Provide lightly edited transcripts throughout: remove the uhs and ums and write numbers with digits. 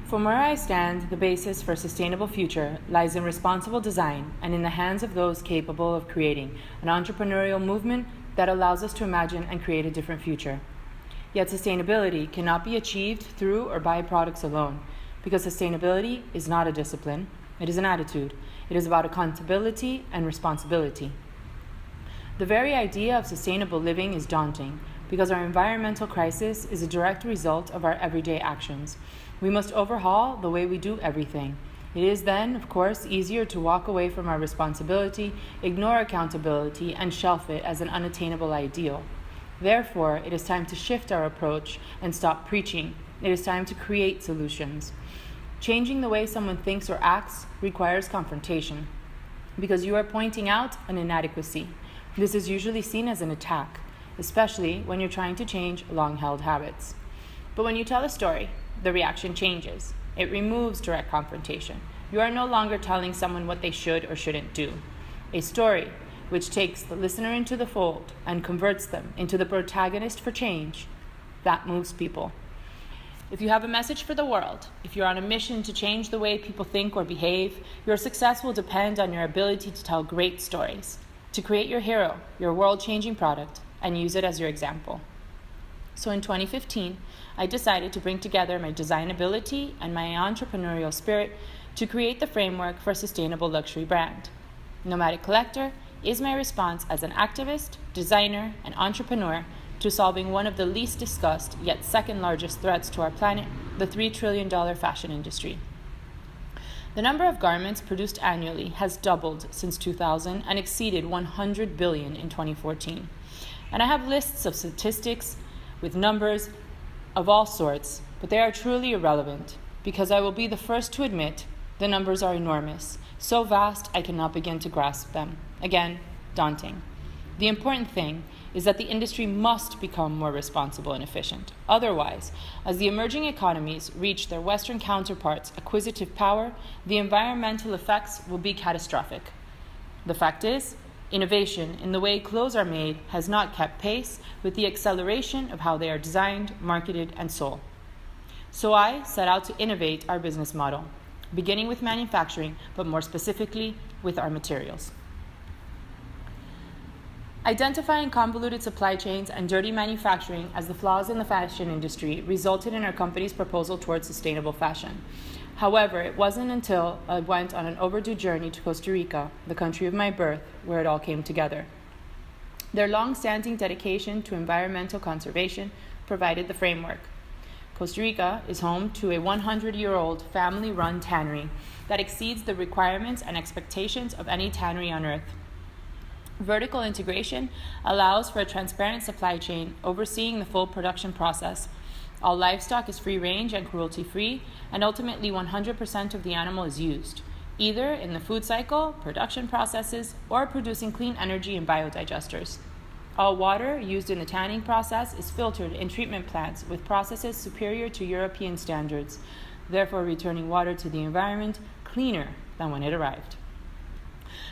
From where I stand, the basis for a sustainable future lies in responsible design and in the hands of those capable of creating an entrepreneurial movement that allows us to imagine and create a different future. Yet sustainability cannot be achieved through or by products alone, because sustainability is not a discipline, it is an attitude. It is about accountability and responsibility. The very idea of sustainable living is daunting, because our environmental crisis is a direct result of our everyday actions. We must overhaul the way we do everything. It is then, of course, easier to walk away from our responsibility, ignore accountability, and shelf it as an unattainable ideal. Therefore, it is time to shift our approach and stop preaching. It is time to create solutions. Changing the way someone thinks or acts requires confrontation, because you are pointing out an inadequacy. This is usually seen as an attack, especially when you're trying to change long-held habits. But when you tell a story, the reaction changes. It removes direct confrontation. You are no longer telling someone what they should or shouldn't do. A story, which takes the listener into the fold and converts them into the protagonist for change, that moves people. If you have a message for the world, if you're on a mission to change the way people think or behave, your success will depend on your ability to tell great stories, to create your hero, your world-changing product, and use it as your example. So in 2015, I decided to bring together my design ability and my entrepreneurial spirit to create the framework for a sustainable luxury brand. Nomadic Collector is my response as an activist, designer, and entrepreneur to solving one of the least discussed yet second largest threats to our planet, the $3 trillion fashion industry. The number of garments produced annually has doubled since 2000 and exceeded 100 billion in 2014. And I have lists of statistics with numbers of all sorts, but they are truly irrelevant, because I will be the first to admit the numbers are enormous, so vast I cannot begin to grasp them. Again, daunting. The important thing is that the industry must become more responsible and efficient. Otherwise, as the emerging economies reach their Western counterparts' acquisitive power, the environmental effects will be catastrophic. The fact is, innovation in the way clothes are made has not kept pace with the acceleration of how they are designed, marketed, and sold. So I set out to innovate our business model, beginning with manufacturing, but more specifically with our materials. Identifying convoluted supply chains and dirty manufacturing as the flaws in the fashion industry resulted in our company's proposal towards sustainable fashion. However, it wasn't until I went on an overdue journey to Costa Rica, the country of my birth, where it all came together. Their long-standing dedication to environmental conservation provided the framework. Costa Rica is home to a 100-year-old family-run tannery that exceeds the requirements and expectations of any tannery on Earth. Vertical integration allows for a transparent supply chain overseeing the full production process. All livestock is free-range and cruelty-free, and ultimately 100% of the animal is used, either in the food cycle, production processes, or producing clean energy in biodigesters. All water used in the tanning process is filtered in treatment plants with processes superior to European standards, therefore returning water to the environment cleaner than when it arrived.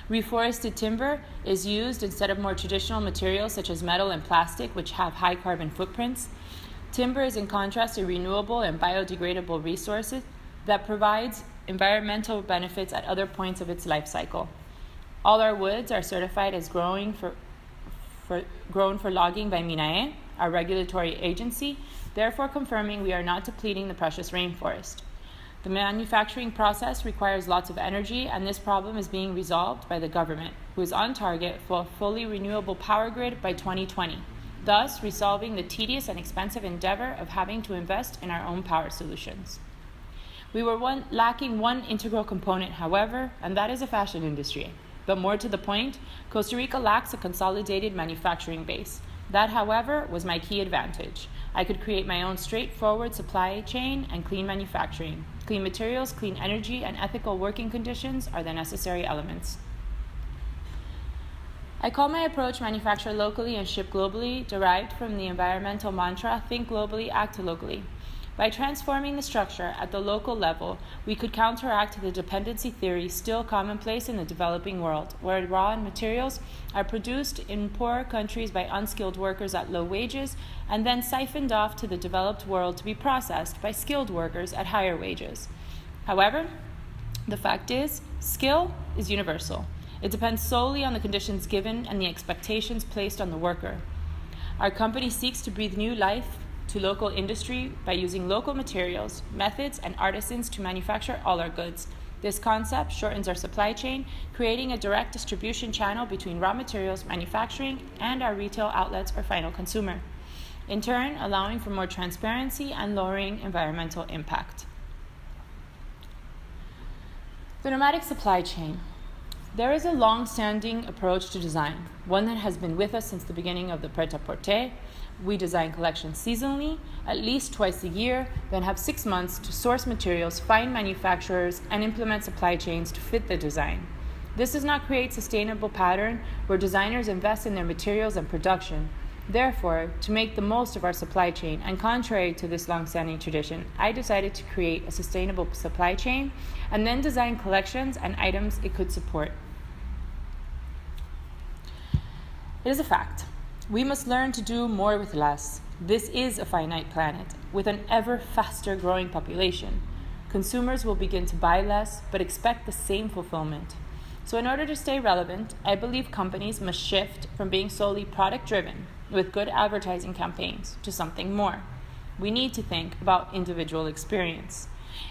Reforested timber is used instead of more traditional materials such as metal and plastic, which have high carbon footprints. Timber is, in contrast, a renewable and biodegradable resource that provides environmental benefits at other points of its life cycle. All our woods are certified as grown for logging by MINAE, our regulatory agency, therefore confirming we are not depleting the precious rainforest. The manufacturing process requires lots of energy, and this problem is being resolved by the government, who is on target for a fully renewable power grid by 2020, thus resolving the tedious and expensive endeavor of having to invest in our own power solutions. We were lacking one integral component, however, and that is a fashion industry. But more to the point, Costa Rica lacks a consolidated manufacturing base. That, however, was my key advantage. I could create my own straightforward supply chain and clean manufacturing. Clean materials, clean energy, and ethical working conditions are the necessary elements. I call my approach manufacture locally and ship globally, derived from the environmental mantra, think globally, act locally. By transforming the structure at the local level, we could counteract the dependency theory still commonplace in the developing world, where raw materials are produced in poorer countries by unskilled workers at low wages and then siphoned off to the developed world to be processed by skilled workers at higher wages. However, the fact is, skill is universal. It depends solely on the conditions given and the expectations placed on the worker. Our company seeks to breathe new life to local industry by using local materials, methods, and artisans to manufacture all our goods. This concept shortens our supply chain, creating a direct distribution channel between raw materials manufacturing and our retail outlets or final consumer, in turn allowing for more transparency and lowering environmental impact. The nomadic supply chain. There is a long-standing approach to design, one that has been with us since the beginning of the pret-à-porter. We design collections seasonally, at least twice a year, then have 6 months to source materials, find manufacturers, and implement supply chains to fit the design. This does not create sustainable pattern where designers invest in their materials and production. Therefore, to make the most of our supply chain, and contrary to this long-standing tradition, I decided to create a sustainable supply chain and then design collections and items it could support. It is a fact. We must learn to do more with less. This is a finite planet with an ever faster growing population. Consumers will begin to buy less but expect the same fulfillment. So in order to stay relevant, I believe companies must shift from being solely product-driven with good advertising campaigns to something more. We need to think about individual experience.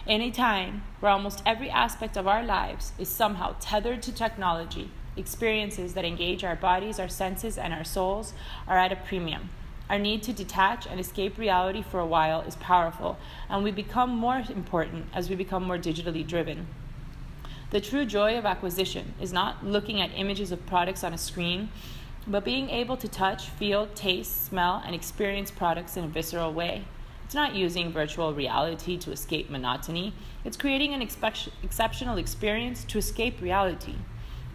In a time where almost every aspect of our lives is somehow tethered to technology, experiences that engage our bodies, our senses, and our souls are at a premium. Our need to detach and escape reality for a while is powerful, and we become more important as we become more digitally driven. The true joy of acquisition is not looking at images of products on a screen, but being able to touch, feel, taste, smell, and experience products in a visceral way. It's not using virtual reality to escape monotony. It's creating an exceptional experience to escape reality.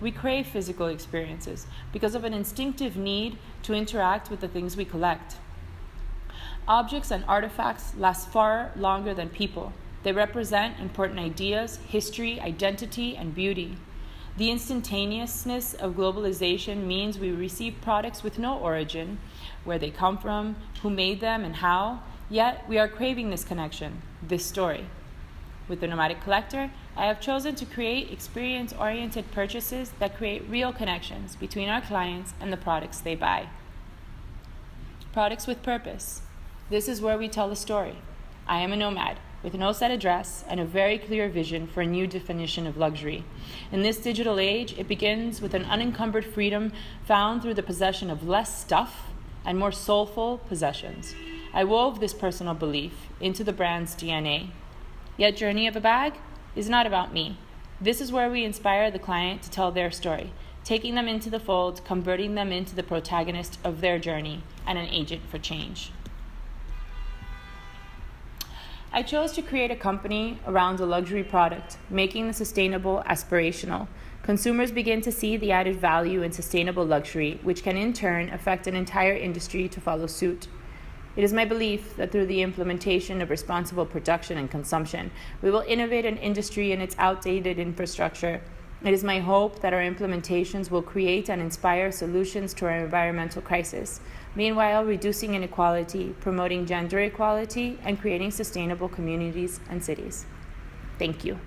We crave physical experiences because of an instinctive need to interact with the things we collect. Objects and artifacts last far longer than people. They represent important ideas, history, identity, and beauty. The instantaneousness of globalization means we receive products with no origin, where they come from, who made them, and how, yet we are craving this connection, this story. With the Nomadic Collector, I have chosen to create experience-oriented purchases that create real connections between our clients and the products they buy. Products with purpose. This is where we tell a story. I am a nomad with no set address and a very clear vision for a new definition of luxury. In this digital age, it begins with an unencumbered freedom found through the possession of less stuff and more soulful possessions. I wove this personal belief into the brand's DNA. Yet Journey of a Bag is not about me. This is where we inspire the client to tell their story, taking them into the fold, converting them into the protagonist of their journey and an agent for change. I chose to create a company around a luxury product, making the sustainable aspirational. Consumers begin to see the added value in sustainable luxury, which can in turn affect an entire industry to follow suit. It is my belief that through the implementation of responsible production and consumption, we will innovate an industry in its outdated infrastructure. It is my hope that our implementations will create and inspire solutions to our environmental crisis, meanwhile reducing inequality, promoting gender equality, and creating sustainable communities and cities. Thank you.